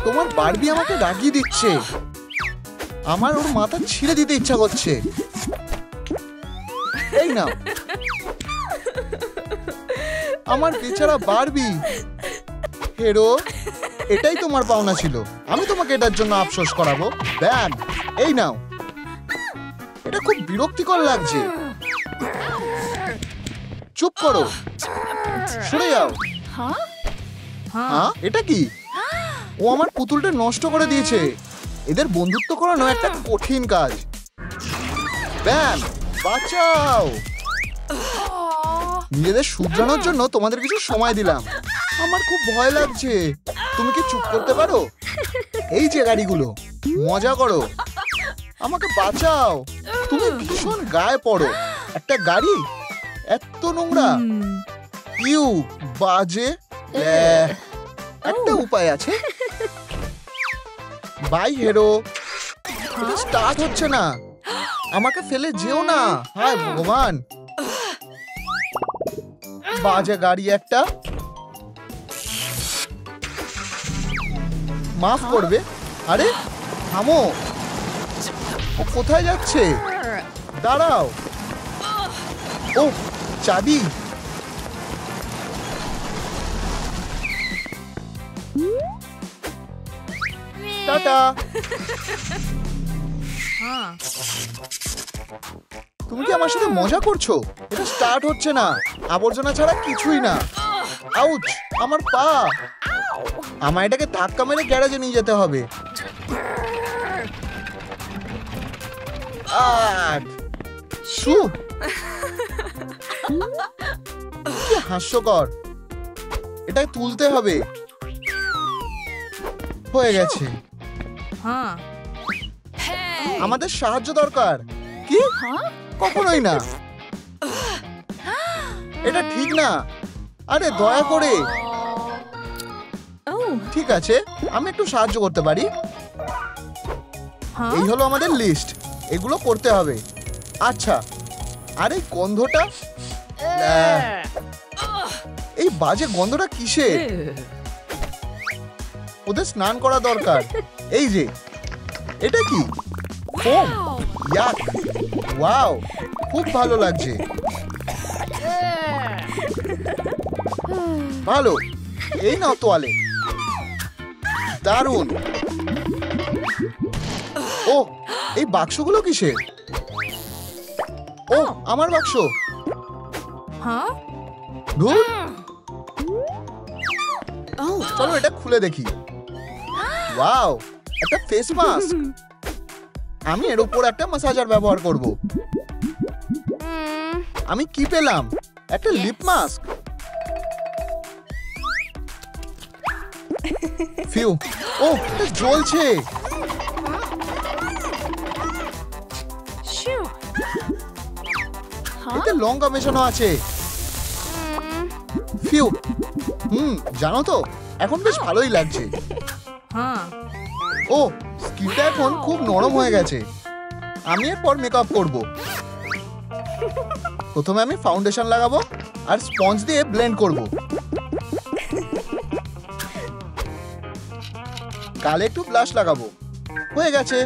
তোমার বারবি আমাকে রাগিয়ে দিচ্ছে। আমার ওর মাথা ছিঁড়ে দিতে ইচ্ছা করছে। এই না, আমার বেচারা বারবি। হেরো, এটাই তোমার পাওনা ছিল। আমি তোমাকে এটার জন্য আফসোস করাবো। ব্যাগ, এই নাও। এটা খুব বিরক্তিকর লাগছে। চুপ করো, সরে যাও। হ্যাঁ, এটা কি? ও আমার পুতুলটা নষ্ট করে দিয়েছে। এদের বন্ধুত্ব করানো একটা কঠিন কাজ। ব্যাম, বাঁচাও। নিজেদের শুধরানোর জন্য তোমাদের কিছু সময় দিলাম। আমার খুব ভয় লাগছে। তুমি কি চুপ করতে পারো? এই যে গাড়িগুলো, মজা করো। আমাকে বাঁচাও। তুমি ভীষণ গায়ে পড়ো। একটা গাড়ি এত নোংরা। ইউ, বাজে। একটা উপায় আছে। বাই হেরো। এটা স্টার্ট হচ্ছে না। আমাকে ফেলে যেও না। হায় ভগবান, বাজে গাড়ি একটা। মাফ করবে। আরে থামো, ও কোথায় যাচ্ছে? দাঁড়াও। ও, চাবি। টাটা। তুমি কি আমার সাথে মজা করছো? এটা স্টার্ট হচ্ছে না। আবর্জনা ছাড়া কিছুই না। আউচ, আমার পা। আমার এটাকে ধাক্কা মেরে গ্যারেজে নিয়ে যেতে হবে। কি হাস্যকর। এটা তুলতে হবে। হয়ে গেছে। আমাদের সাহায্য দরকার। কি? কখনোই না। এটা ঠিক না। আরে দয়া করে। ঠিক আছে, আমি একটু সাহায্য করতে পারি। এই হলো আমাদের লিস্ট। এগুলো করতে হবে। আচ্ছা, আর এই গন্ধটা, এই বাজে গন্ধটা কিসের? ওদের স্নান করা দরকার। এই যে, এটা কি? ফোম। ইয়াক, ওয়াও, খুব ভালো লাগছে। ভালো। এই নাও তোয়ালে। দারুণ। ও, এই বাক্সগুলো কিসের? ও, আমার বাক্স। ধুর। চলো এটা খুলে দেখি। ওয়াও, একটা ফেস মাস্ক। আমি এর উপর একটা ম্যাসাজার ব্যবহার করব। আমি কি পেলাম? একটা লিপ মাস্ক। ফিউ। ও, এটা জ্বলছে। এতে লঙ্কা মেশানো আছে। ফিউ। জানো তো, এখন বেশ ভালোই লাগছে। ও, স্কিনটা এখন খুব নরম হয়ে গেছে। আমি এরপর মেকআপ করব। প্রথমে আমি ফাউন্ডেশন লাগাবো আর স্পঞ্জ দিয়ে ব্লেন্ড করব। গালে একটু ব্লাশ লাগাবো। হয়ে গেছে।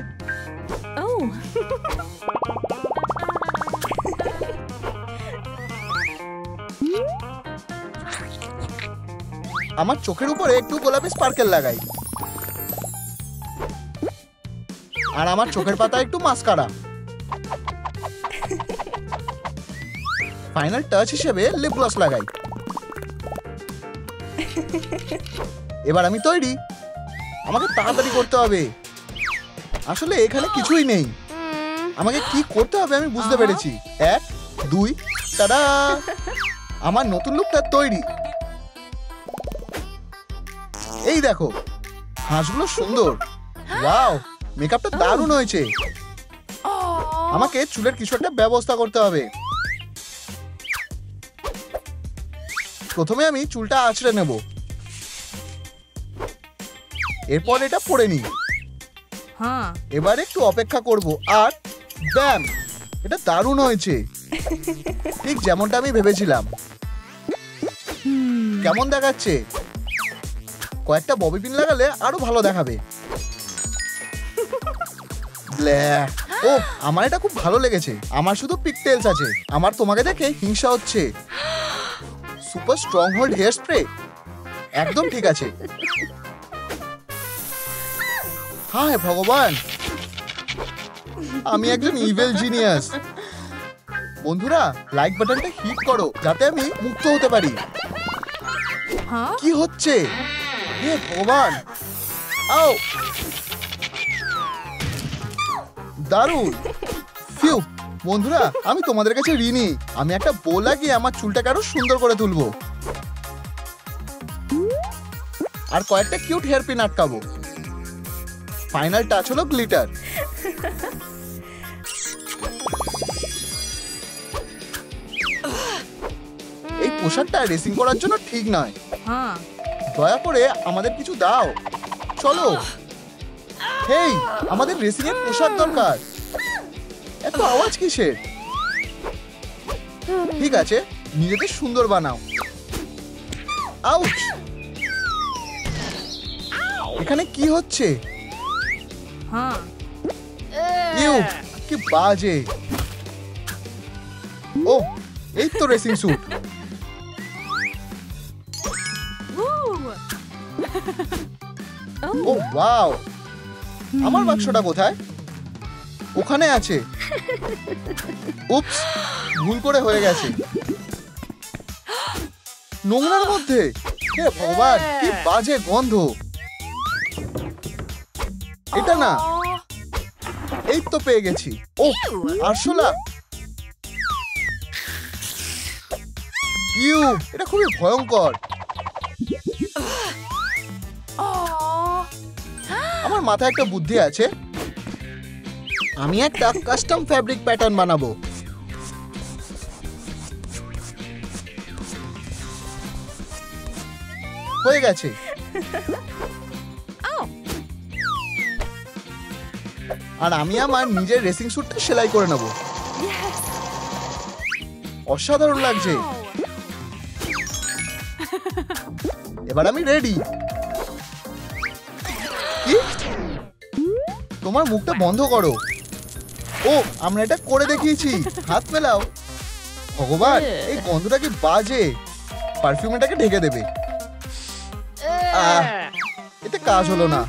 আমার চোখের উপরে একটু গোলাপি স্পার্কেল লাগাই। আর আমার চোখের পাতা একটু মাস্কারা। ফাইনাল টাচ হিসেবে লিপ গ্লস লাগাই। এবার আমি তৈরি। আমাকে তাড়াতাড়ি করতে হবে। আসলে এখানে কিছুই নেই। আমাকে কি করতে হবে আমি বুঝতে পেরেছি। 1, 2, টাডা! আমার নতুন লুকটা তৈরি। এই দেখো, হাঁসগুলো সুন্দর। ওয়াও, মেকআপটা দারুণ হয়েছে। আমাকে চুলের কিছু একটা ব্যবস্থা করতে হবে। প্রথমে আমি চুলটা আঁচড়ে নেব। এরপর এটা পরে নিই। এবার একটু অপেক্ষা করব। আর ব্যাম, এটা দারুণ হয়েছে। ঠিক যেমনটা আমি ভেবেছিলাম। কেমন দেখাচ্ছে? কয়েকটা ববি পিন লাগালে আরো ভালো দেখাবে। ও, আমার এটা খুব ভালো লেগেছে। আমার শুধু পিকটেলস আছে। আমার তোমাকে দেখে হিংসা হচ্ছে। Super strong hold hair spray, একদম ঠিক আছে। হায় ভগবান, আমি একজন ইভিল জিনিয়াস। বন্ধুরা, লাইক বাটনটা হিট করো যাতে আমি মুক্ত হতে পারি। কি হচ্ছে? হে ভগবান, আও, দারুণ। ফিউ, বন্ধুরা, আমি তোমাদের কাছে ঋণী। আমি একটা বো লাগিয়ে আমার চুলটাকে আরো সুন্দর করে তুলবো আর কয়েকটা কিউট হেয়ার পিন আটকাবো। ফাইনাল টাচ হলো গ্লিটার। এই পোশাকটা রেসিং করার জন্য ঠিক নয়। দয়া করে আমাদের কিছু দাও। চলো। হেই, আমাদের রেসিং এর পোশাক দরকার। এত আওয়াজ কিসের? ঠিক আছে, নিজেদের সুন্দর বানাও। আউচ! এখানে কি হচ্ছে? ইউ, কি বাজে। ও, এই তো রেসিং স্যুট। ও ওয়াও, আমার বাক্সটা কোথায়? ওখানে আছে। উপস, ভুল করে হয়ে গেছে। নোংরার মধ্যে। হে ভগবান, কি বাজে গন্ধ। এটা না। এই তো পেয়ে গেছি। ও, আরশোলা। ইউ, এটা খুবই ভয়ঙ্কর। আমার মাথায় একটা বুদ্ধি আছে। আমি একটা কাস্টম ফ্যাব্রিক প্যাটার্ন বানাবো। হয়ে গেছে। আর আমি আমার নিজের রেসিং স্যুটটা সেলাই করে নেব। অসাধারণ লাগছে। এবার আমি রেডি। কি? তোমার মুখটা বন্ধ করো। ও, আমরা এটা করে দেখিয়েছি। হাত মেলাও। ভগবান, এই গন্ধটা কি বাজে। পারফিউম এটাকে ঢেকে দেবে। এতে কাজ হলো না।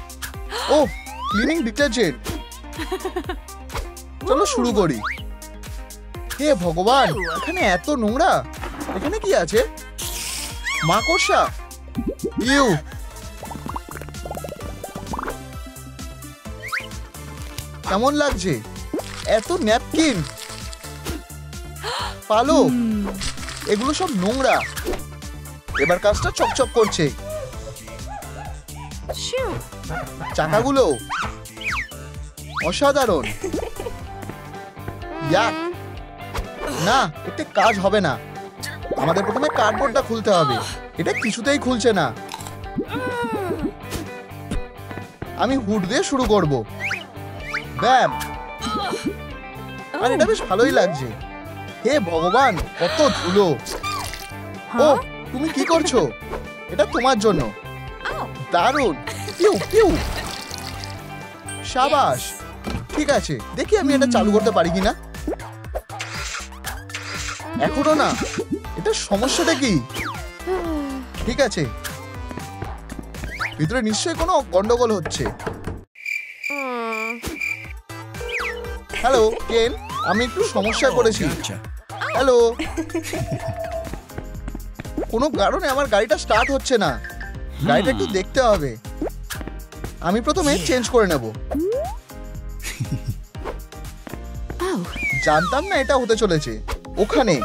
ও, ক্লিনিং ডিটারজেন্ট। চলো শুরু করি। হে ভগবান, এখানে এত নোংরা। এখানে কি আছে? মাকড়সা। ইউ, কেমন লাগছে? এত ন্যাপকিন, পালক, এগুলো সব নোংরা। এবার কাজটা চকচক করছে। চাকাগুলো অসাধারণ। ইয়াক, না, এতে কাজ হবে না। আমাদের প্রথমে কার্ডবোর্ডটা খুলতে হবে। এটা কিছুতেই খুলছে না। আমি হুড দিয়ে শুরু করব। ব্যাম। আর এটা বেশ ভালোই লাগছে। হে ভগবান, কত ধুলো। ও, তুমি কি করছো? এটা তোমার জন্য। দারুণ। পিউ পিউ। শাবাশ। ঠিক আছে, দেখি আমি এটা চালু করতে পারি কিনা। এখনো না। এটা সমস্যাটা কি? ঠিক আছে, ভিতরে নিশ্চয়ই কোনো গন্ডগোল হচ্ছে। হ্যালো কেন, আমি একটু সমস্যা করেছি। হ্যালো। কোনো কারণে আমার গাড়িটা স্টার্ট হচ্ছে না। গাড়িটা একটু দেখতে হবে। আমি প্রথমে চেঞ্জ করে নেব। জানতাম না এটা হতে চলেছে। ওখানে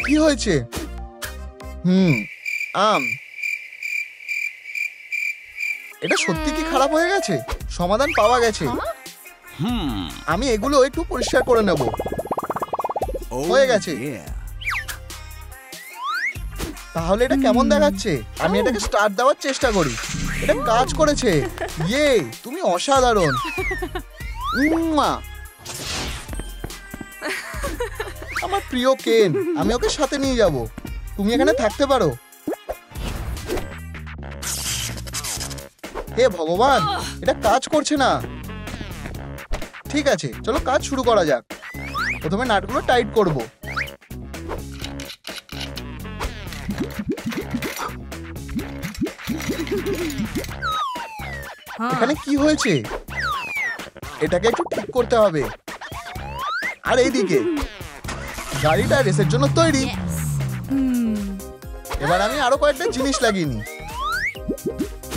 কি হয়েছে? এটা সত্যি কি খারাপ হয়ে গেছে? সমাধান পাওয়া গেছে। আমি এগুলো একটু পরিষ্কার করে নেব। হয়ে গেছে। তাহলে এটা কেমন দেখাচ্ছে? আমি এটাকে স্টার্ট দেওয়ার চেষ্টা করি। এটা কাজ করেছে। ইয়ে, তুমি অসাধারণ। আমার প্রিয় কেন, আমি ওকে সাথে নিয়ে যাব। তুমি এখানে থাকতে পারো। হে ভগবান, এটা কাজ করছে না। ঠিক আছে, চলো কাজ শুরু করা যাক। প্রথমে নাটগুলো টাইট করব। এখানে কি হয়েছে? এটাকে একটু ঠিক করতে হবে। আর এইদিকে গাড়িটা রেসের জন্য তৈরি। এবার আমি আরো কয়েকটা জিনিস লাগিয়ে নিই।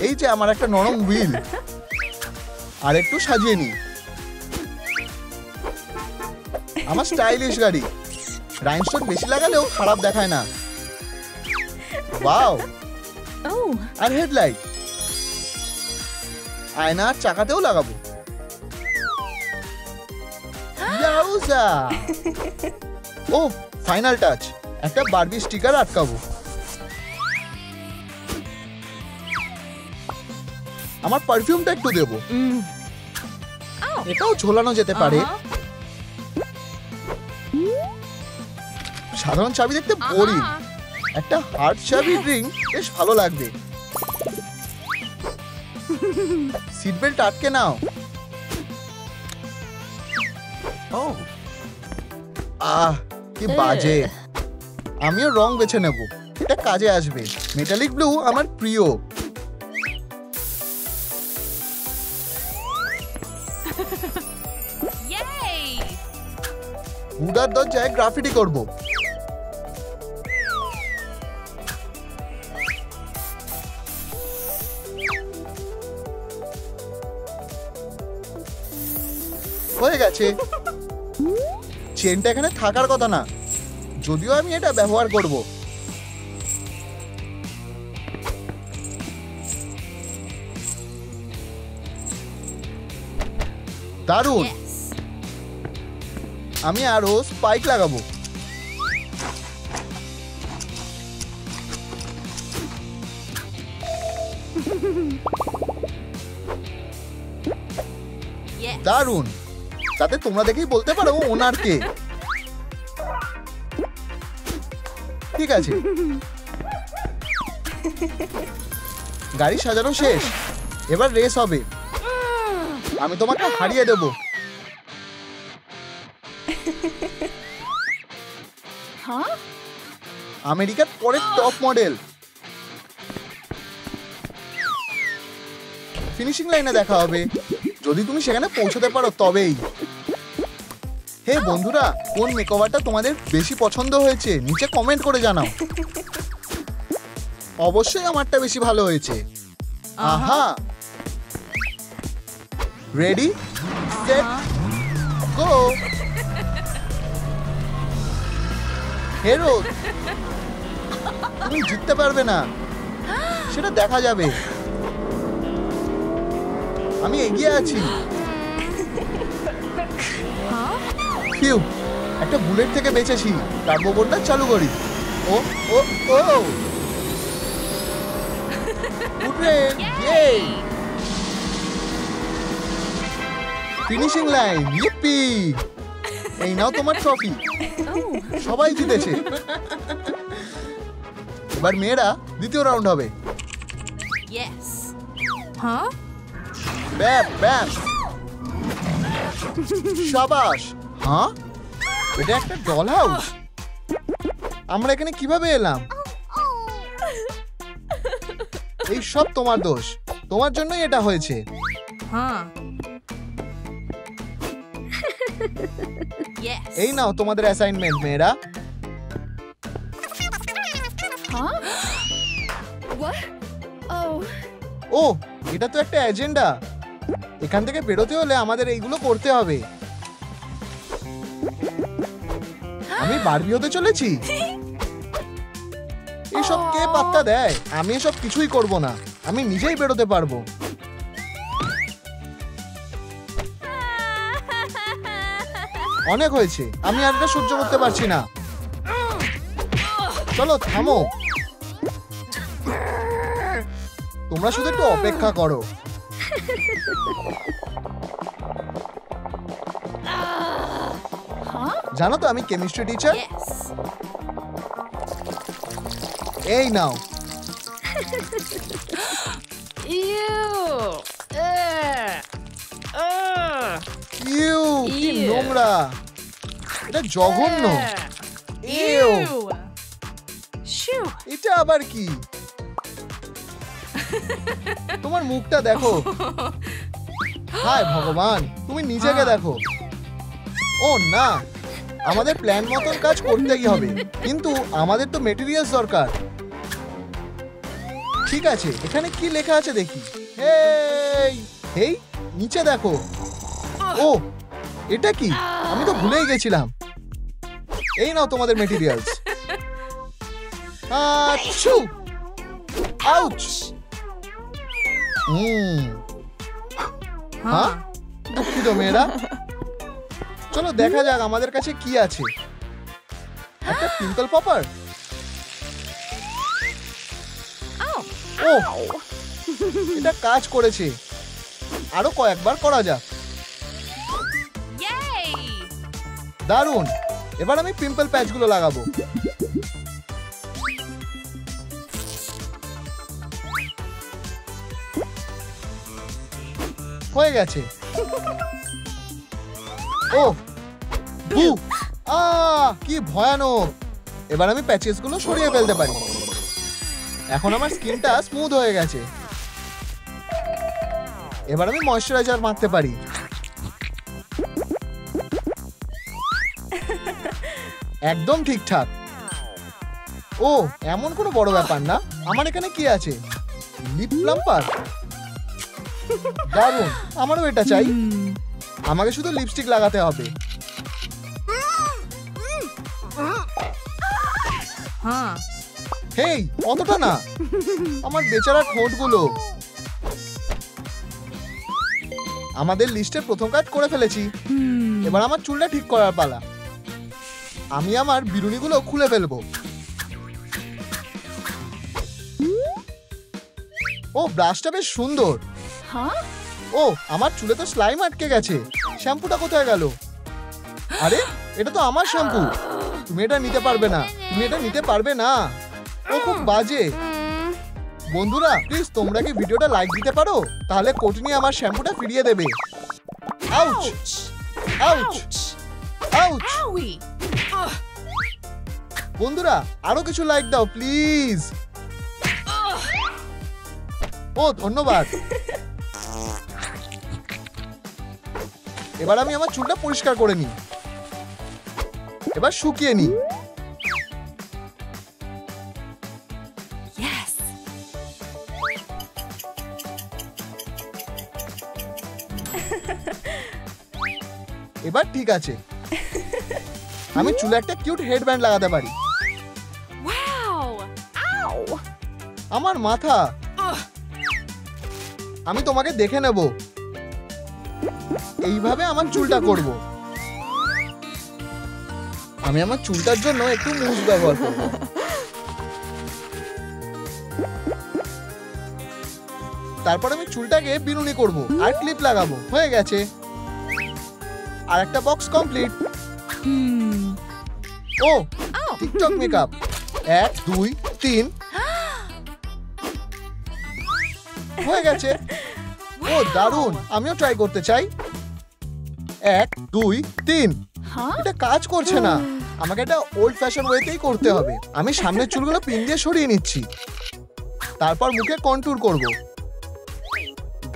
এই যে আমার একটা নরম হুইল, আর একটু সাজিয়ে নিই। আমার স্টাইলিশ গাড়ি, রাইনস্টোন বেশি লাগালেও খারাপ দেখায় না। ওয়াও! আর হেডলাইট, আয়না আর চাকাতেও লাগাবো। ইয়াউজা! ও ফাইনাল টাচ, একটা বারবি স্টিকার আটকাবো। আমার পারফিউমটা একটু দেবো। এটাও ঝোলানো যেতে পারে। সাধারণ চাবি দেখতে বোরিং, একটা হার্ড চাবি ড্রিং বেশ ভালো লাগবে। সিট বেল্ট আটকে নাও। আহ কি বাজে। আমিও রং বেছে নেব, এটা কাজে আসবে। মেটালিক ব্লু আমার প্রিয়। হুডার দরজায় গ্রাফিটি করব। হয়ে গেছে। চেনটা এখানে থাকার কথা না, যদিও আমি এটা ব্যবহার করব। দারুণ! আমি আরো স্পাইক লাগাবো। দারুণ! তাতে তোমরা দেখেই বলতে পারো ওনার কে। ঠিক আছে, গাড়ি সাজানো শেষ। এবার রেস হবে। আমি তোমাকে হারিয়ে দেব। আমেরিকার পরের টপ মডেল। ফিনিশিং লাইনে দেখা হবে, যদি তুমি সেখানে পৌঁছতে পারো তবেই। হে বন্ধুরা, কোন মেকওভারটা তোমাদের বেশি পছন্দ হয়েছে নিচে কমেন্ট করে জানাও। অবশ্যই আমারটা বেশি ভালো হয়েছে। আহা! রেডি, সেট, গো! হেরো, তুমি জিততে পারবে না, সেটা দেখা যাবে। আমি এগিয়ে আছি। ফিউ, একটা বুলেট থেকে বেঁচেছি। টার্বো বোর্ডটা চালু করি। ও ও ও ফিনিশিং লাইন, ইপ্পি! এই নাও তোমার ট্রফি। সবাই জিতেছে। এবার মেয়েরা দ্বিতীয় রাউন্ড হবে। ব্যাপ ব্যাপ! শাবাশ! হ্যাঁ, এটা একটা ডল হাউস। আমরা এখানে কিভাবে এলাম? এই সব তোমার দোষ, তোমার জন্যই এটা হয়েছে। এই নাও তোমাদের অ্যাসাইনমেন্ট মেয়েরা। ও, এটা তো একটা এজেন্ডা। এখান থেকে বেরোতে হলে আমাদের এইগুলো করতে হবে। আমি বারবি হতে চলেছি। এসব কে পাত্তা দেয়? আমি এসব কিছুই করব না, আমি নিজেই বেরোতে পারবো। অনেক হয়েছে, আমি আর এটা সহ্য করতে পারছি না। চলো থামো, তোমরা শুধু একটু অপেক্ষা করো। জানো তো আমি কেমিস্ট্রি টিচার। এই নাও। ইউ, কি নোংরা, এটা জঘন্য। ইউ, এটা আবার কি? তোমার মুখটা দেখো। হায় ভগবান, তুমি নিজেকে দেখো। ও না, আমাদের প্ল্যান মতন কাজ করতেই হবে, কিন্তু আমাদের তো মেটেরিয়ালস দরকার। ঠিক আছে, এখানে কি লেখা আছে দেখি। এই এই নিচে দেখো। ও, এটা কি? আমি তো ভুলেই গেছিলাম। এই নাও তোমাদের মেটেরিয়ালস। আচ্ছু, আউচ। হ্যাঁ, দুঃখিত মেয়েরা। চলো দেখা যাক আমাদের কাছে কি আছে। একটা পিম্পল পপার। ও, এটা কাজ করেছে। আরো কয়েকবার করা যাক। দারুণ। এবার আমি পিম্পল প্যাচগুলো লাগাবো। হয়ে গেছে। ও, বু, কি ভয়ানক। এবার আমি প্যাচেসগুলো সরিয়ে ফেলতে পারি। এখন আমার স্কিনটা স্মুথ হয়ে গেছে। এবার আমি ময়শ্চারাইজার মাখতে পারি। একদম ঠিকঠাক। ও, এমন কোনো বড় ব্যাপার না। আমার এখানে কি আছে? লিপ প্লাম্পার। দারুণ, আমারও এটা চাই। আমাকে শুধু লিপস্টিক লাগাতে হবে। হেই, অতটা না। আমার বেচারা ঠোঁটগুলো। আমাদের লিস্টের প্রথম কাজ করে ফেলেছি। এবার আমার চুলটা ঠিক করার পালা। আমি আমার বিরুনিগুলো খুলে ফেলবো। ও, ব্রাশটা বেশ সুন্দর। ও, আমার চুলে তো স্লাইম আটকে গেছে। শ্যাম্পুটা কোথায় গেল? আরে, এটা তো আমার শ্যাম্পু। তুমি এটা নিতে পারবে না। তুমি এটা নিতে পারবে না। ও খুব বাজে। বন্ধুরা, প্লিজ তোমরা কি ভিডিওটা লাইক দিতে পারো? তাহলে কোটিনি আমার শ্যাম্পুটা ফিরিয়ে দেবে। Ouch, ouch, ouch. বন্ধুরা, আরো কিছু লাইক দাও প্লিজ। ও, ধন্যবাদ। এবার আমি আমার চুলটা পরিষ্কার করে নিই। এবার শুকিয়ে নিই। এবার ঠিক আছে। আমি চুলে একটা কিউট হেডব্যান্ড লাগাতে পারি। আমার মাথা। আমি তোমাকে দেখে নেব। এইভাবে আমার চুলটা করব। আমি আমার চুলটার জন্য একটু মুস ব্যবহার করব। তারপর আমি চুলটাকে বিনুনি করব আর ক্লিপ লাগাবো। হয়ে গেছে। আর একটা বক্স কমপ্লিট। ও, টিকটক মেকআপ। 1 2 3 হয়ে গেছে। ও, দারুণ। আমিও ট্রাই করতে চাই। 1 2 3। এটা কাজ করছে না। আমাকে এটা ওল্ড ফ্যাশন ওয়েতেই করতে হবে। আমি সামনের চুলগুলো পিন দিয়ে সরিয়ে নিচ্ছি। তারপর মুখে কন্ট্যুর করব।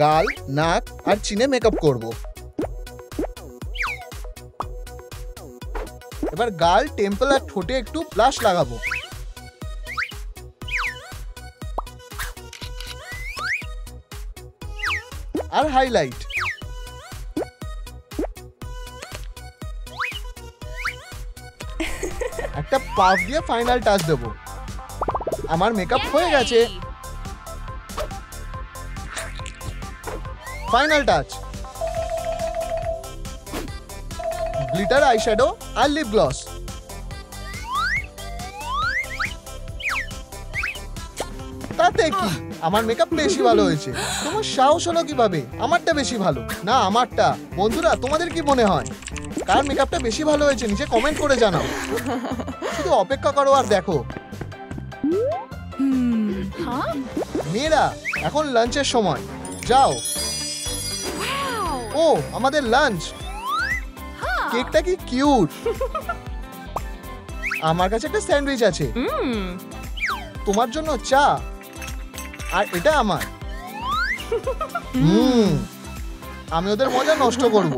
গাল, নাক আর চিনে মেকআপ করব। এবার গাল, টেম্পল আর ঠোঁটে একটু ব্লাশ লাগাবো। আর হাইলাইট। একটা পাফ দিয়ে ফাইনাল টাচ দেব। আমার মেকআপ হয়ে গেছে। Final touch. গ্লিটার আইশ্যাডো আর লিপ গ্লস। তাতে কি, আমার মেকআপ বেশি ভালো হয়েছে। তোমার সাহস হলো কিভাবে? আমারটা বেশি ভালো না আমারটা? বন্ধুরা, তোমাদের কি মনে হয় কার মেকআপটা বেশি ভালো হয়েছে নিচে কমেন্ট করে জানাও। শুধু অপেক্ষা করো আর দেখো। মেয়েরা, এখন লাঞ্চের সময়, যাও। ও, আমাদের লাঞ্চ। কেকটা কি কিউট। আমার কাছে একটা স্যান্ডউইচ আছে, তোমার জন্য চা, আর এটা আমার। আমি ওদের মজা নষ্ট করব।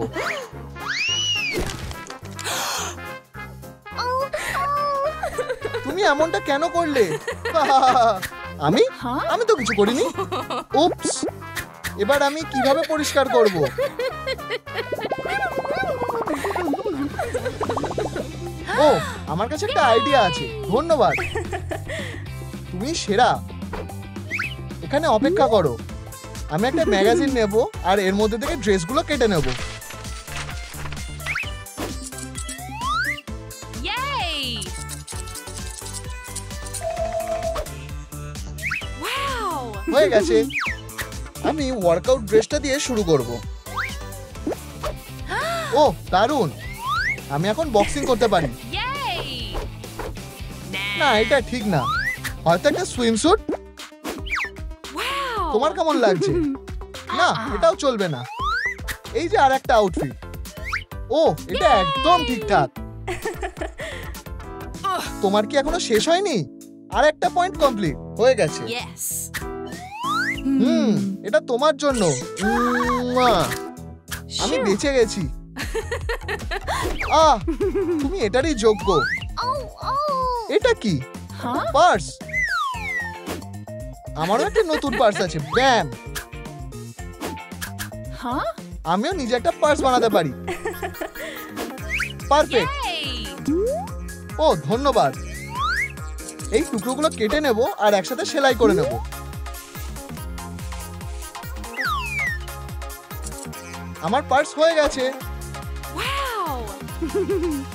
তুমি এমনটা কেন করলে? আমি আমি তো কিছু করিনি। উপস, এবার আমি কিভাবে পরিষ্কার করব? ও, আমার কাছে একটা আইডিয়া আছে, ধন্যবাদ। তুমি সেরা। এখানে অপেক্ষা করো, আমি একটা ম্যাগাজিন নেব আর এর মধ্যে থেকে ড্রেসগুলো কেটে নেব। হয়ে গেছে। আমি ওয়ার্কআউট ড্রেসটা দিয়ে শুরু করব। ও, দারুণ। আমি এখন বক্সিং করতে পারি। না, এটা ঠিক না। হয়তো একটা সুইমস্যুট। তোমার কেমন লাগছে? না, এটাও চলবে না। এই যে আরেকটা আউটফিট। ও, এটা একদম ঠিকঠাক। তোমার কি এখনো শেষ হয়নি? আর একটা পয়েন্ট কমপ্লিট হয়ে গেছে। এটা তোমার জন্য। আমি বেঁচে গেছি। তুমি এটারই যোগ্য। এটা কি? পার্স। আমারও একটা নতুন পার্স আছে। ব্যাম। আমিও নিজে একটা পার্স বানাতে পারি। পারফেক্ট। ও, ধন্যবাদ। এই টুকরোগুলো কেটে নেব আর একসাথে সেলাই করে নেব। আমার পার্স হয়ে গেছে।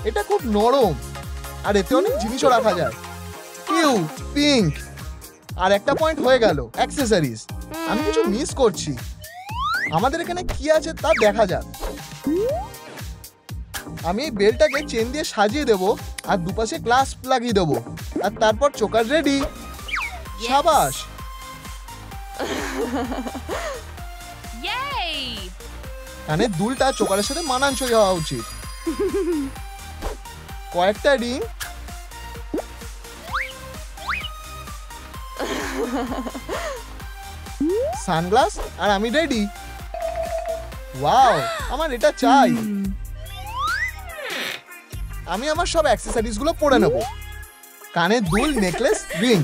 এটা খুব নরম আর এতে অনেক জিনিসও রাখা যায়। Cute, pink. আর একটা পয়েন্ট হয়ে গেল, অ্যাকসেসরিজ। আমি কিছু মিস করছি। আমাদের এখানে কি আছে তা দেখা যাক। আমি এই বেলটাকে চেন দিয়ে সাজিয়ে দেব আর দুপাশে ক্লাস্প লাগিয়ে দেব, আর তারপর চোকার রেডি। সাবাস। কানের দুলটা চোকারের সাথে মানানসই হওয়া উচিত। কয়েকটা রিং। সানগ্লাস, আর আমি রেডি। ওয়াও, আমার এটা চাই। আমি আমার সব অ্যাকসেসরিজ গুলো পরে নেব। কানের দুল, নেকলেস, রিং।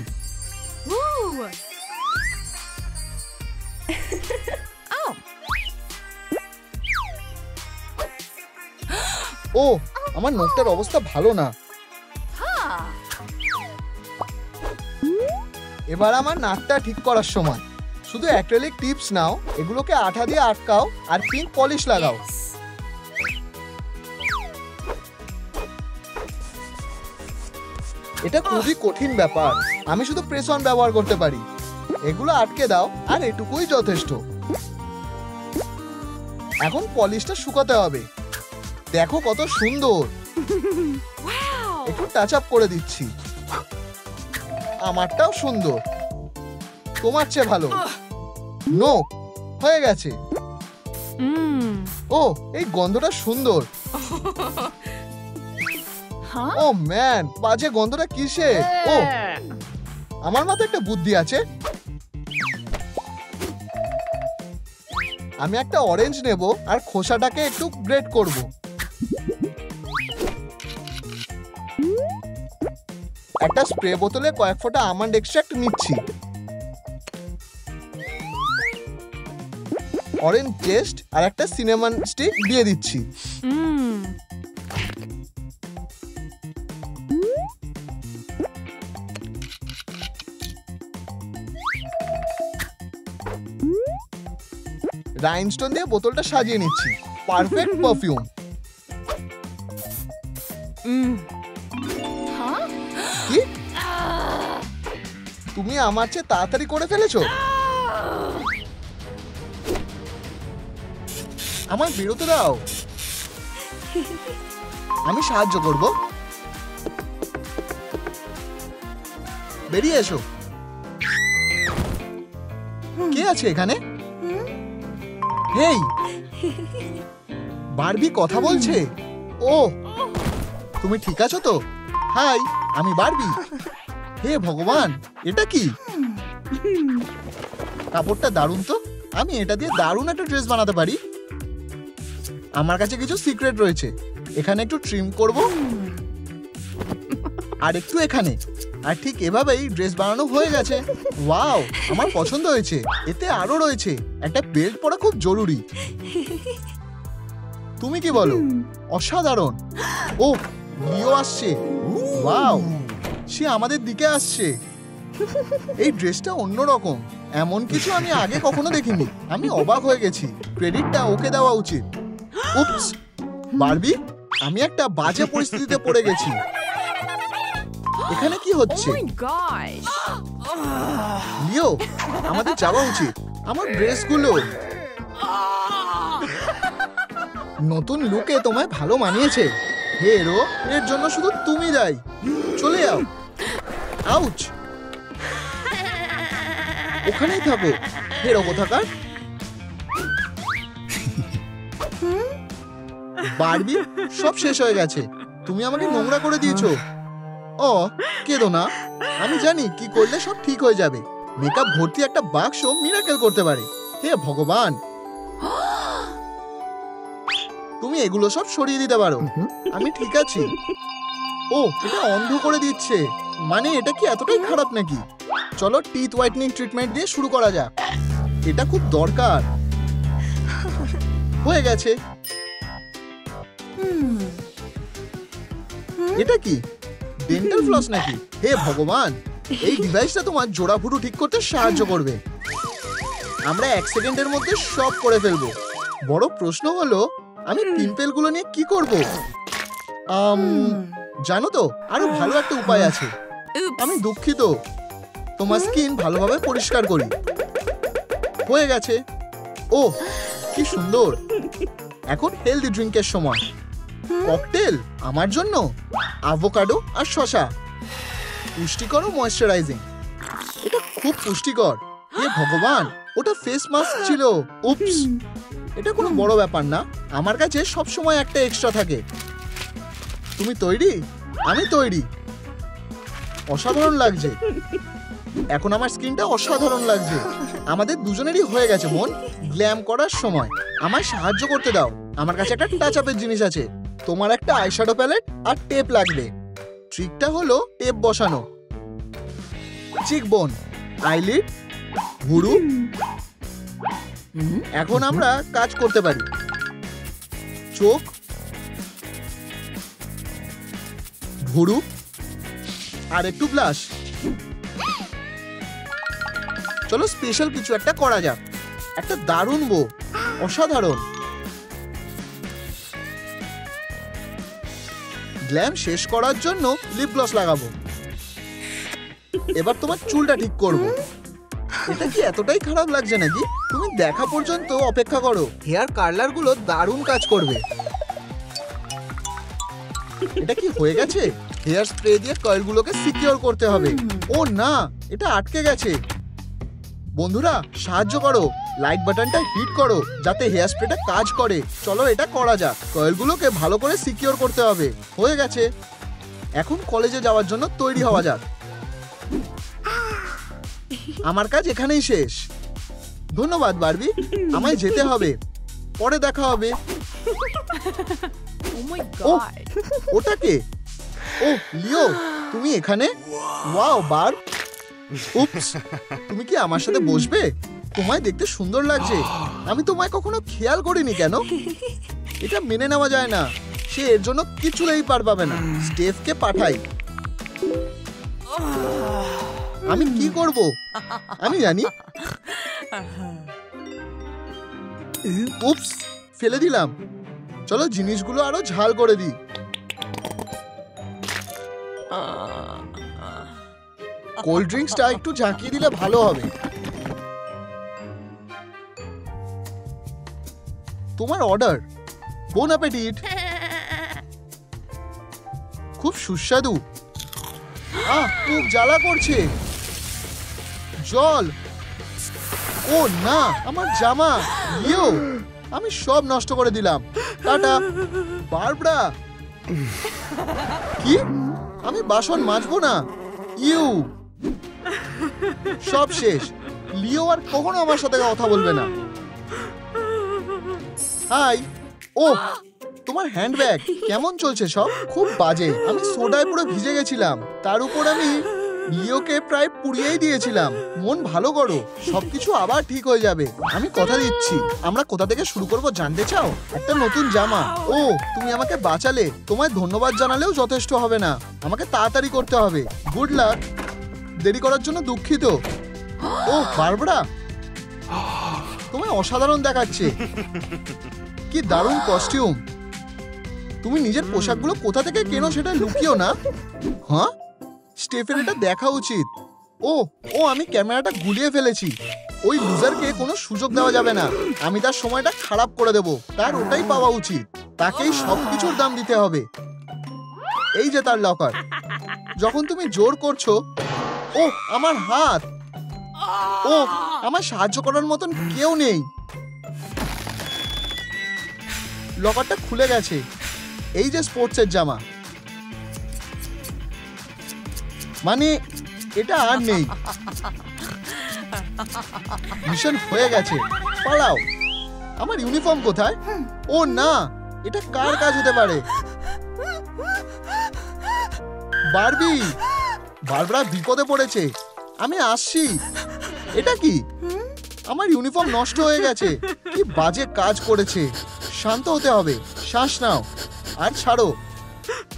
ও, আমার নখটার অবস্থা ভালো না। এবার আমার নাকটা ঠিক করার সময়। শুধু অ্যাক্রিলিক টিপস নাও, এগুলোকে আঠা দিয়ে আটকাও আর পিঙ্ক পলিশ লাগাও। এটা খুবই কঠিন ব্যাপার। আমি শুধু প্রেস অন ব্যবহার করতে পারি। এগুলো আটকে দাও আর এটুকুই যথেষ্ট। এখন পলিশটা শুকাতে হবে। দেখো কত সুন্দর। একটু টাচ আপ করে দিচ্ছি। আমারটাও সুন্দর, তোমার চেয়ে ভালো। নো, হয়ে গেছে। ও, এই গন্ধটা সুন্দর। ও ম্যান, বাজে গন্ধটা কিসের? ও, আমার মাথায় একটা বুদ্ধি আছে। আমি একটা অরেঞ্জ নেব আর খোসাটাকে একটু গ্রেট করব। একটা স্প্রে বোতলে কয়েক ফোঁটা আমন্ড এক্সট্রাক্ট নিচ্ছি। অরেঞ্জ জেস্ট আর একটা সিনামন স্টিক দিয়ে দিচ্ছি। রাইনস্টোন দিয়ে বোতলটা সাজিয়ে নিচ্ছি। Perfect perfume. কি? তুমি আমার চেয়ে তাড়াতাড়ি করে ফেলেছো। আমার বেরোতে দাও, আমি সাহায্য করব। বেরিয়ে এসো। কে আছে এখানে? হেই, বারবি কথা বলছে। ও, তুমি ঠিক আছো তো? হাই, আমি বারবি। হে ভগবান, এটা কি? কাপড়টা দারুণ তো। আমি এটা দিয়ে দারুণ একটা ড্রেস বানাতে পারি। আমার কাছে কিছু সিক্রেট রয়েছে। এখানে একটু ট্রিম করব, আর একটু এখানে, আর ঠিক এভাবেই ড্রেস বানানো হয়ে গেছে। ওয়াও, আমার পছন্দ হয়েছে। এতে আরো রয়েছে। একটা বেল্ট পরা খুব জরুরি। তুমি কি বলো? অসাধারণ। ও, লিও আসছে। ওয়াও, সে আমাদের দিকে আসছে। এই ড্রেসটা অন্যরকম। এমন কিছু আমি আগে কখনো দেখিনি। আমি অবাক হয়ে গেছি। ক্রেডিটটা ওকে দেওয়া উচিত। উপস, বারবি, আমি একটা বাজে পরিস্থিতিতে পড়ে গেছি। এখানে কি হচ্ছে? লিও, আমাদের যাওয়া উচিত। আমার ড্রেসগুলো। নতুন লুকে তোমায় ভালো মানিয়েছে। হেরো, এর জন্য শুধু তুমি দায়ী। চলে যাও। আউচ, ওখানেই থাকো। হেরো কোথাকার। বারবি, সব শেষ হয়ে গেছে। তুমি আমাকে নোংরা করে দিয়েছো। ও, কেঁদো না। আমি জানি কি করলে সব ঠিক হয়ে যাবে। মেকআপ ভর্তি একটা বাক্স মিরাকেল করতে পারে। হে ভগবান, তুমি এগুলো সব সরিয়ে দিতে পারো। আমি ঠিক আছি। ও, এটা অন্ধ করে দিচ্ছে। মানে এটা কি এতটাই খারাপ নাকি? চলো টিথ হোয়াইটনিং ট্রিটমেন্ট দিয়ে শুরু করা যাক। এটা খুব দরকার। হয়ে গেছে। এটা কি ডেন্টাল ফ্লস নাকি? হে ভগবান, এই ডিভাইসটা তোমার জোড়া ভুরু ঠিক করতে সাহায্য করবে। আমরা 1 সেকেন্ডের মধ্যে সব করে ফেলবো। বড় প্রশ্ন হলো, আমি পিম্পল গুলো নিয়ে কি করব? জানো তো, আরো ভালো একটা উপায় আছে। আমি দুঃখিত। তোমার স্কিন ভালোভাবে পরিষ্কার করি। হয়ে গেছে। ও, কি সুন্দর। এখন হেলদি ড্রিঙ্কের সময়। ককটেল আমার জন্য। আভোকাডো আর শসা। পুষ্টিকর ও ময়েশ্চারাইজিং। এটা খুব পুষ্টিকর। হে ভগবান, ওটা ফেস মাস্ক ছিল। উপস, এটা কোনো বড় ব্যাপার না। আমার কাছে সব সময় একটা এক্সট্রা থাকে। তুমি তৈরি? আমি তৈরি। অসাধারণ লাগছে। এখন আমার স্কিনটা অসাধারণ লাগছে। আমাদের দুজনেরই হয়ে গেছে মন। গ্ল্যাম করার সময়। আমায় সাহায্য করতে দাও। আমার কাছে একটা টাচ আপের জিনিস আছে। তোমার একটা আইশ্যাডো প্যালেট আর টেপ লাগবে। ট্রিকটা হলো টেপ বসানো। চিকবোন, আইলিড, ভুরু। এখন আমরা কাজ করতে পারি। চোখ, ভুরু, আর একটু ব্লাশ। চলো স্পেশাল কিছু একটা করা যাক। একটা দারুণ বো। অসাধারণ। গ্ল্যাম শেষ করার জন্য লিপ গ্লস লাগাবো। এবার তোমার চুলটা ঠিক করব। এটা কি এতটাই খারাপ লাগছে নাকি? তুমি দেখা পর্যন্ত অপেক্ষা করো। হেয়ার কার্লার গুলো দারুণ কাজ করবে। এটা কি হয়ে গেছে? হেয়ার স্প্রে দিয়ে কয়েলগুলোকে সিকিউর করতে হবে। ও না, এটা আটকে গেছে। বন্ধুরা, সাহায্য করো। লাইট বাটনটা হিট করো যাতে হেয়ার স্প্রেটা কাজ করে। চলো এটা করা যাক। কয়েলগুলোকে ভালো করে সিকিউর করতে হবে। হয়ে গেছে। এখন কলেজে যাওয়ার জন্য তৈরি হওয়া যাক। আমার কাজ এখানেই শেষ। ধন্যবাদ বারবি। আমায় যেতে হবে। পরে দেখা হবে। ও, ওটা কে? ও, লিও, তুমি এখানে? ওয়াও বার। উপস, তুমি কি আমার সাথে বসবে? তোমায় দেখতে সুন্দর লাগছে। আমি তোমায় কখনো খেয়াল করিনি। কেন? এটা মেনে নেওয়া যায় না। সে এর জন্য কিছুতেই পার পাবে না। স্টেফকে পাঠাই। আমি কি করব? আমি জানি। উপস, ফেলে দিলাম। চলো জিনিসগুলো আরো ঝাল করে দিই। কোল্ড ড্রিঙ্কসটা একটু ঝাঁকিয়ে দিলে ভালো হবে। তোমার অর্ডার। বোন অ্যাপেটিট। খুব সুস্বাদু। খুব জ্বালা করছে। জল। ও না, আমার জামা! লিও, আমি সব নষ্ট করে দিলাম। টাটা। বারবারা, কি? আমি বাসন মাজবো না? ইউ, সব শেষ। লিও আর কখনো আমার সাথে কথা বলবে না। হাই। ও, তোমার হ্যান্ডব্যাগ কেমন চলছে? সব খুব বাজে। আমি সোডায় পুরো ভিজে গেছিলাম, তার উপর আমি লিওকে প্রায় পুড়িয়েই দিয়েছিলাম। মন ভালো করো, সবকিছু আবার ঠিক হয়ে যাবে, আমি কথা দিচ্ছি। আমরা কোথা থেকে শুরু করব জানতে চাও? একটা নতুন জামা। ও, তুমি আমাকে বাঁচালে। তোমায় ধন্যবাদ জানালেও যথেষ্ট হবে না, আমাকে তাড়াতাড়ি করতে হবে। Good luck. দেরি করার জন্য দুঃখিত। ও বারবারা, তোমায় অসাধারণ দেখাচ্ছে। কি দারুণ কস্টিউম। তুমি নিজের পোশাকগুলো কোথা থেকে কেনো সেটা লুকিও না। হ্যাঁ, স্টেফের এটা দেখা উচিত। ও ও আমি ক্যামেরাটা গুলিয়ে ফেলেছি। ওই লুজারকে কোনো সুযোগ দেওয়া যাবে না। আমি তার সময়টা খারাপ করে দেব। তার ওটাই পাওয়া উচিত। তাকেই সবকিছুর দাম দিতে হবে। এই যে তার লকার। যখন তুমি জোর করছো, ও আমার হাত। ও, আমার সাহায্য করার মতন কেউ নেই। লকারটা খুলে গেছে। এই যে স্পোর্টসের জামা, মানে এটা আর নেই। মিশন হয়ে গেছে, পালাও। আমার ইউনিফর্ম কোথায়? ও না, এটা কার কাজ হতে পারে? বারবি, বারবারা বিপদে পড়েছে। আমি আসছি। এটা কি? আমার ইউনিফর্ম নষ্ট হয়ে গেছে। কি বাজে কাজ করেছে। শান্ত হতে হবে, শ্বাস নাও আর ছাড়ো।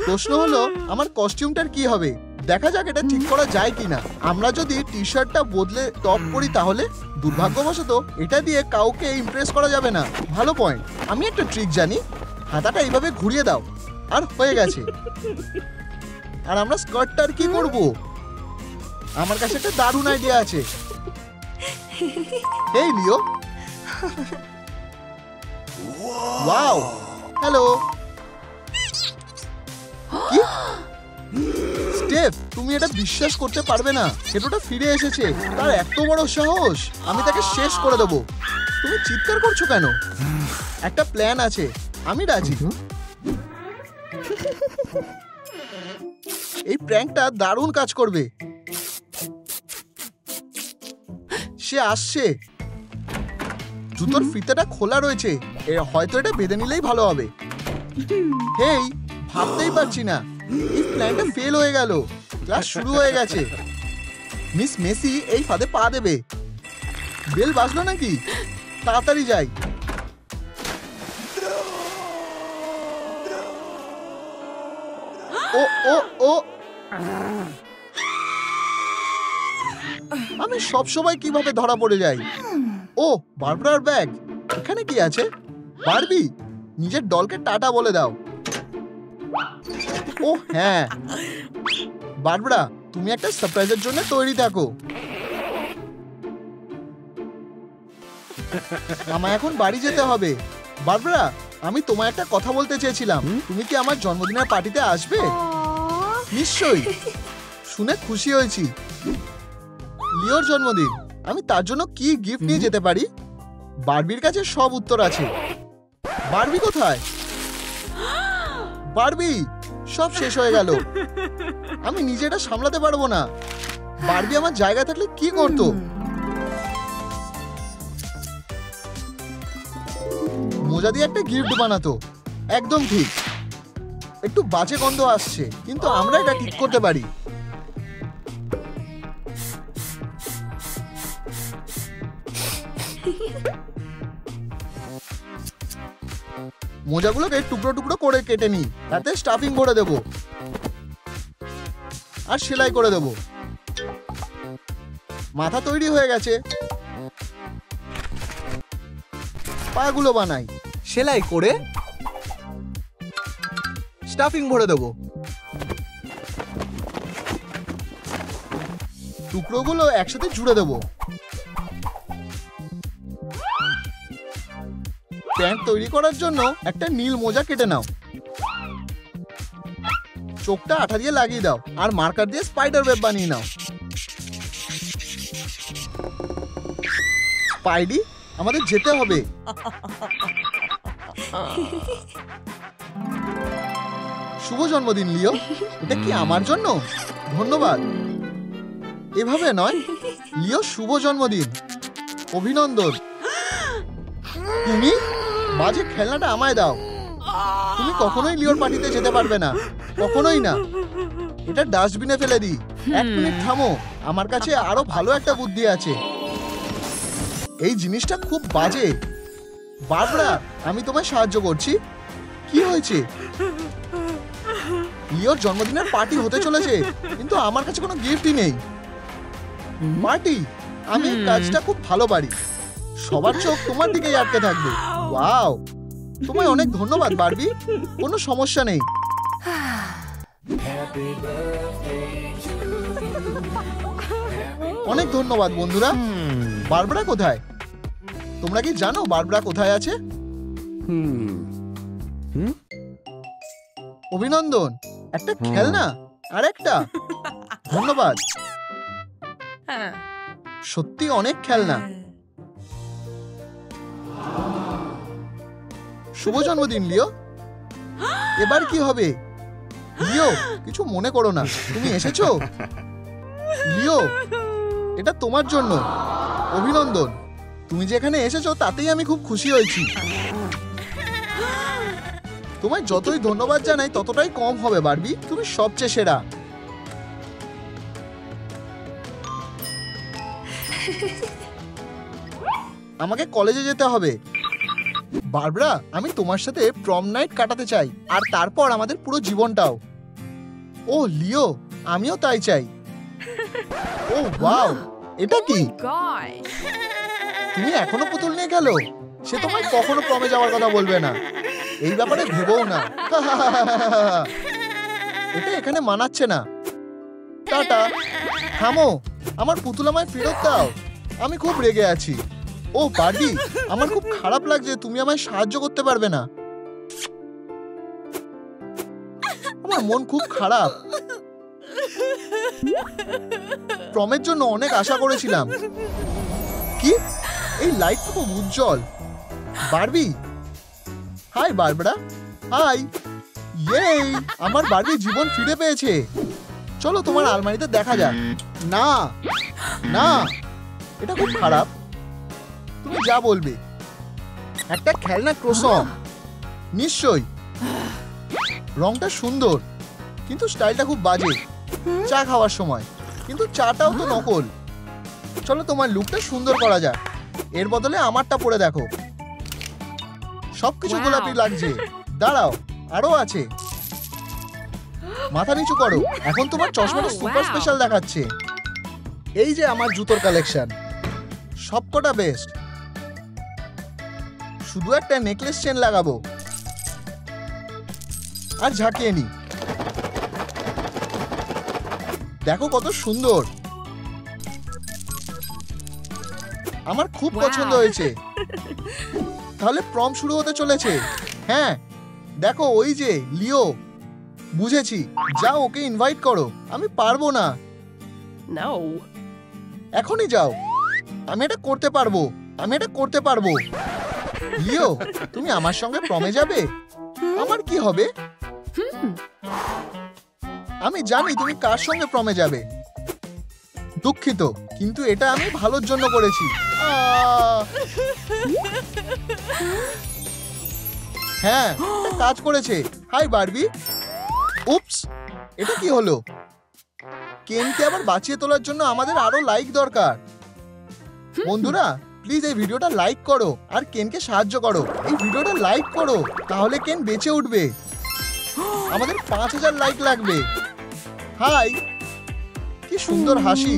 প্রশ্ন হলো আমার কস্টিউমটার কি হবে? দেখা যাক এটা ঠিক করা যায় কিনা। আমরা যদি টি শার্টটা বদলে টপ পরি তাহলে? দুর্ভাগ্যবশত এটা দিয়ে কাউকে ইমপ্রেস করা যাবে না। ভালো পয়েন্ট। আমি একটা ট্রিক জানি। হাতাটা এইভাবে ঘুরিয়ে দাও, আর হয়ে গেছে। আর আমরা স্কার্টটার কি করব? আমার কাছে একটা দারুণ আইডিয়া আছে। এই লিও। Wow, hello. কি? স্টেফ, তুমি এটা বিশ্বাস করতে পারবে না। সেটা ফিরে এসেছে। তার এত বড় সাহস। আমি তাকে শেষ করে দেব। তুমি চিৎকার করছো কেন? একটা প্ল্যান আছে, আমি রাজি। এই প্র্যাঙ্কটা দারুণ কাজ করবে। সে আসছে। জুতোর ফিতাটা খোলা রয়েছে। হয়তো এটা বেঁধে নিলেই ভালো হবে। হেই, ভাবতেই পারছি না। এই প্ল্যানটা ফেল হয়ে গেল। ক্লাস শুরু হয়ে গেছে। মিস মেসি এই ফাঁদে পা দেবে। বেল বাজলো নাকি? তাড়াতাড়ি যাই। ও ও ও, আমি সবসময় কিভাবে ধরা পড়ে যাই। ও, বারবারার ব্যাগ। এখানে কি আছে? বারবি, নিজের দলকে টাটা বলে দাও। ও হ্যাঁ, বারবারা, তুমি একটা সারপ্রাইজের জন্য তৈরি থাকো। আমায় এখন বাড়ি যেতে হবে। বারবারা, আমি তোমায় একটা কথা বলতে চেয়েছিলাম। তুমি কি আমার জন্মদিনের পার্টিতে আসবে? নিশ্চয়ই। শুনে খুশি হয়েছি। লিওর জন্মদিন, আমি তার জন্য কি গিফট নিয়ে যেতে পারি? বারবির কাছে সব উত্তর আছে। বারবি কোথায়? বারবি, সব শেষ হয়ে গেল। আমি নিজেটা সামলাতে পারবো না। বারবি আমার জায়গায় থাকলে কি করতো? মোজা দিয়ে একটা গিফট বানাতো। একদম ঠিক। একটু বাজে গন্ধ আসছে, কিন্তু আমরা এটা ঠিক করতে পারি। মোজাগুলোকে টুকরো টুকরো করে কেটে নিই। তাতে স্টাফিং ভরে দেব আর সেলাই করে দেব। মাথা তৈরি হয়ে গেছে। পাগুলো বানাই। সেলাই করে স্টাফিং ভরে দেব। টুকরোগুলো একসাথে জুড়ে দেব। প্যান্ট তৈরি করার জন্য একটা নীল মোজা কেটে নাও। চোখটা আঠা দিয়ে লাগিয়ে দাও আর মার্কার দিয়ে স্পাইডার ওয়েব বানিয়ে নাও। স্পাইডি, আমাদের যেতে হবে। শুভ জন্মদিন লিও। এটা কি আমার জন্য? ধন্যবাদ। এভাবে নয় লিও, শুভ জন্মদিন, অভিনন্দন। তুমি বাজে খেলনাটা আমায় দাও। তুমি কখনোই লিওর পার্টিতে যেতে পারবে না, কখনোই না। এটা ডাস্টবিনে ফেলে দিই। 1 মিনিট থামো, আমার কাছে আরো ভালো একটা বুদ্ধি আছে। এই জিনিসটা খুব বাজে। বারবারা, আমি তোমায় সাহায্য করছি। কি হয়েছে? লিওর জন্মদিনের পার্টি হতে চলেছে, কিন্তু আমার কাছে কোনো গিফটই নেই। পার্টি? আমি কাজটা খুব ভালো পারি। সবার চোখ তোমার দিকেই আটকে থাকবে। ওয়াও, তোমায় অনেক ধন্যবাদ বারবি। কোনো সমস্যা নেই। অনেক ধন্যবাদ বন্ধুরা। বারবারা কোথায়? তোমরা কি জানো বারবারা কোথায় আছে? অভিনন্দন, একটা খেলনা আর একটা। ধন্যবাদ। সত্যি অনেক খেলনা। শুভ জন্মদিন লিও। এবার কি হবে? লিও, কিছু মনে করো না, তুমি এসেছো। লিও, এটা তোমার জন্য। অভিনন্দন, তুমি যেখানে এসেছো তাতেই আমি খুব খুশি হয়েছি। তোমায় যতই ধন্যবাদ জানাই ততটাই কম হবে বারবি। তুমি সবচেয়ে সেরা। আমাকে কলেজে যেতে হবে। বারবারা, আমি তোমার সাথে প্রম নাইট কাটাতে চাই, আর তারপর আমাদের পুরো জীবনটাও। ও লিও, আমিও তাই চাই। ও ওয়াও, এটা কি? তুমি এখনো পুতুল নিয়ে গেল? সে তোমায় কখনো প্রমে যাওয়ার কথা বলবে না। এই ব্যাপারে ভেবও না। এটা এখানে মানাচ্ছে না। টাটা। থামো, আমার পুতুল আমায় ফেরত দাও। আমি খুব রেগে আছি। ও বারবি, আমার খুব খারাপ লাগছে তুমি আমায় সাহায্য করতে পারবে না। আমার মন খুব খারাপ। প্রমের জন্য অনেক আশা করেছিলাম। কি? এই লাইটটা খুব উজ্জ্বল। Barbie, hi Barbara. হাই। ইয়ে, আমার বারবি জীবন ফিরে পেয়েছে। চলো তোমার আলমারিতে দেখা যাক। না না, এটা খুব খারাপ। তুমি যা বলবে। একটা খেলনা ক্রোসম। নিশ্চয়ই। রংটা সুন্দর, কিন্তু স্টাইলটা খুব বাজে। চা খাওয়ার সময়, কিন্তু চাটাও তো নকল। চলো তোমার লুকটা সুন্দর করা যাক। এর বদলে আমারটা পরে দেখো। সবকিছু গোলাপি লাগছে। দাঁড়াও, আরো আছে। মাথা নিচু করো। এখন তোমার চশমাটা সুপার স্পেশাল দেখাচ্ছে। এই যে আমার জুতোর কালেকশন, সবকটা বেস্ট। শুধু একটা নেকলেস চেন লাগাবো আর ঝাঁকিয়ে নি। দেখো কত সুন্দর। আমার খুব পছন্দ হয়েছে। তাহলে প্রম শুরু হতে চলেছে। হ্যাঁ, দেখো ওই যে লিও। বুঝেছি, যাও ওকে ইনভাইট করো। আমি পারবো না। এখনই যাও। আমি এটা করতে পারবো। আমি এটা করতে পারবো। লিও, তুমি আমার সঙ্গে প্রমে যাবে? আমার কি হবে? আমি জানি তুমি কার সঙ্গে প্রমে যাবে। দুঃখিত, কিন্তু এটা আমি ভালোর জন্য করেছি। হ্যাঁ, এটা কাজ করেছে। High Barbie. উপস, এটা কি হলো? কেনকে আবার বাঁচিয়ে তোলার জন্য আমাদের আরো লাইক দরকার। বন্ধুরা, প্লিজ এই ভিডিওটা লাইক করো আর কেনকে সাহায্য করো। এই ভিডিওটা লাইক করো, তাহলে কেন বেঁচে উঠবে। আমাদের 5000 লাইক লাগবে। হাই, কি সুন্দর হাসি।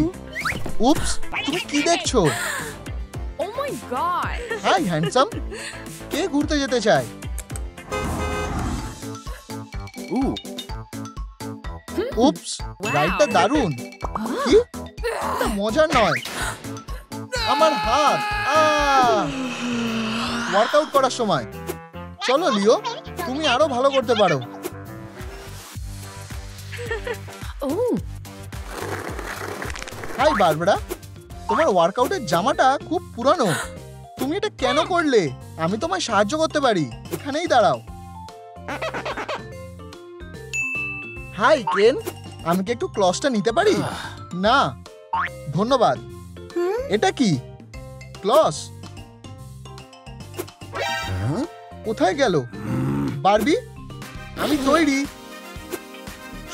উপস, তুমি কি দেখছো? High handsome. কে ঘুরতে যেতে চায়? উপস, রাইডটা দারুণ। কি? এটা মজার নয়। আমার হাত। ওয়ার্কআউট করার সময়। চলো লিও, তুমি আরো ভালো করতে পারো। হাই বারবারা, তোমার ওয়ার্কআউটের জামাটা খুব পুরানো। তুমি এটা কেন করলে? আমি তোমায় সাহায্য করতে পারি, এখানেই দাঁড়াও। হাই কেন, আমি কি একটু ক্লসটা নিতে পারি? না ধন্যবাদ। এটা কি ক্লস? কোথায় গেল? বারবি আমি তৈরি।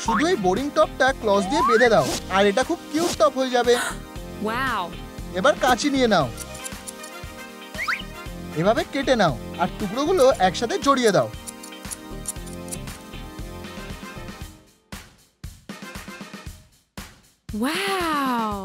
শুধু এই বোরিং টপটা ক্লস দিয়ে বেঁধে দাও আর এটা খুব কিউট টপ হয়ে যাবে। Wow. এবার কাঁচি নিয়ে নাও, এভাবে কেটে নাও আর টুকরোগুলো একসাথে জড়িয়ে দাও। Wow.